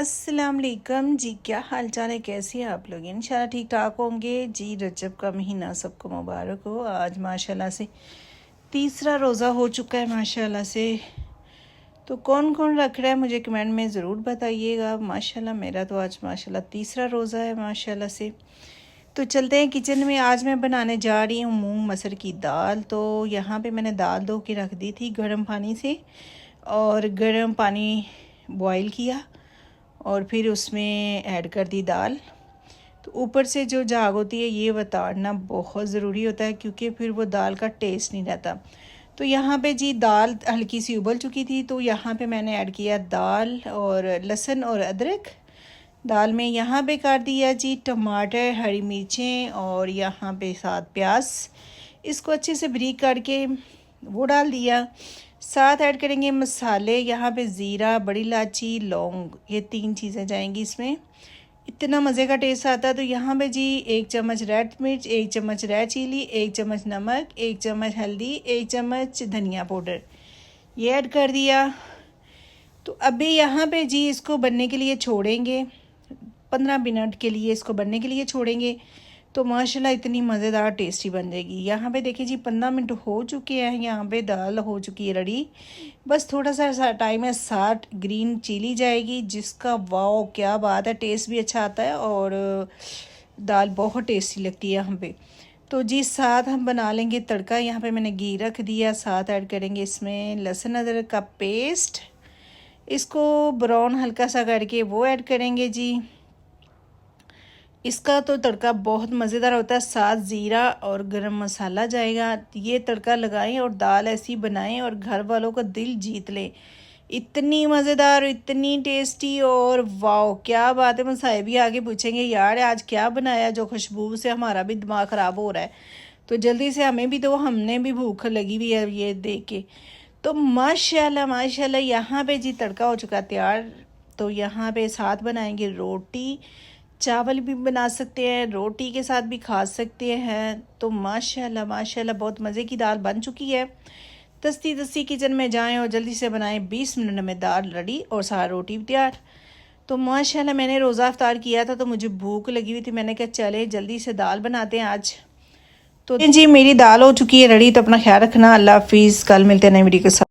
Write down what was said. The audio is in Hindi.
अस्सलाम वालेकुम जी। क्या हाल चाल है, कैसे हैं आप लोग? इंशाल्लाह ठीक ठाक होंगे जी। रजब का महीना सबको मुबारक हो। आज माशाल्लाह से तीसरा रोज़ा हो चुका है माशाल्लाह से। तो कौन कौन रख रहा है मुझे कमेंट में ज़रूर बताइएगा। माशाल्लाह मेरा तो आज माशाल्लाह तीसरा रोज़ा है माशाल्लाह से। तो चलते हैं किचन में। आज मैं बनाने जा रही हूँ मूंग मसर की दाल। तो यहाँ पे मैंने दाल धो के रख दी थी गर्म पानी से, और गर्म पानी बॉईल किया और फिर उसमें ऐड कर दी दाल। तो ऊपर से जो झाग होती है ये उतारना बहुत ज़रूरी होता है, क्योंकि फिर वो दाल का टेस्ट नहीं रहता। तो यहाँ पे जी दाल हल्की सी उबल चुकी थी, तो यहाँ पे मैंने ऐड किया दाल और लहसुन और अदरक। दाल में यहाँ पे कर दिया जी टमाटर, हरी मिर्चें और यहाँ पे साथ प्याज। इसको अच्छे से बारीक करके वो डाल दिया। साथ ऐड करेंगे मसाले। यहाँ पे ज़ीरा, बड़ी इलायची, लौंग, ये 3 चीज़ें जाएंगी इसमें। इतना मज़े का टेस्ट आता है। तो यहाँ पे जी 1 चम्मच रेड मिर्च, 1 चम्मच रेड चिली, 1 चम्मच नमक, 1 चम्मच हल्दी, 1 चम्मच धनिया पाउडर, ये ऐड कर दिया। तो अभी यहाँ पे जी इसको बनने के लिए छोड़ेंगे 15 मिनट के लिए, इसको बनने के लिए छोड़ेंगे। तो माशाल्लाह इतनी मज़ेदार टेस्टी बन जाएगी। यहाँ पे देखिए जी 15 मिनट हो चुके हैं। यहाँ पे दाल हो चुकी है रेडी। बस थोड़ा सा टाइम है, 60 ग्रीन चिली जाएगी, जिसका वाओ क्या बात है, टेस्ट भी अच्छा आता है और दाल बहुत टेस्टी लगती है यहाँ पे। तो जी साथ हम बना लेंगे तड़का। यहाँ पे मैंने घी रख दिया। साथ ऐड करेंगे इसमें लहसुन अदरक का पेस्ट। इसको ब्राउन हल्का सा करके वो ऐड करेंगे जी। इसका तो तड़का बहुत मज़ेदार होता है। साथ ज़ीरा और गरम मसाला जाएगा। ये तड़का लगाएं और दाल ऐसी बनाएं और घर वालों का दिल जीत लें। इतनी मज़ेदार, इतनी टेस्टी, और वाओ क्या बात है। मुझसे भी आगे पूछेंगे यार आज क्या बनाया, जो खुशबू से हमारा भी दिमाग ख़राब हो रहा है। तो जल्दी से हमें भी दो, हमने भी भूख लगी हुई है ये देख के। तो माशाल्लाह माशाल्लाह यहाँ पे जी तड़का हो चुका तैयार। तो यहाँ पे साथ बनाएंगे रोटी। चावल भी बना सकते हैं, रोटी के साथ भी खा सकते हैं। तो माशाल्लाह माशाल्लाह बहुत मज़े की दाल बन चुकी है। दस्ती दस्ती किचन में जाएं और जल्दी से बनाएं। 20 मिनट में दाल रेडी और सारा रोटी भी तैयार। तो माशाल्लाह मैंने रोज़ा इफ्तार किया था तो मुझे भूख लगी हुई थी। मैंने कहा चले जल्दी से दाल बनाते हैं आज। तो जी मेरी दाल हो चुकी है रेडी। तो अपना ख्याल रखना। अल्लाह हाफिज़। कल मिलते हैं नई वीडियो के साथ।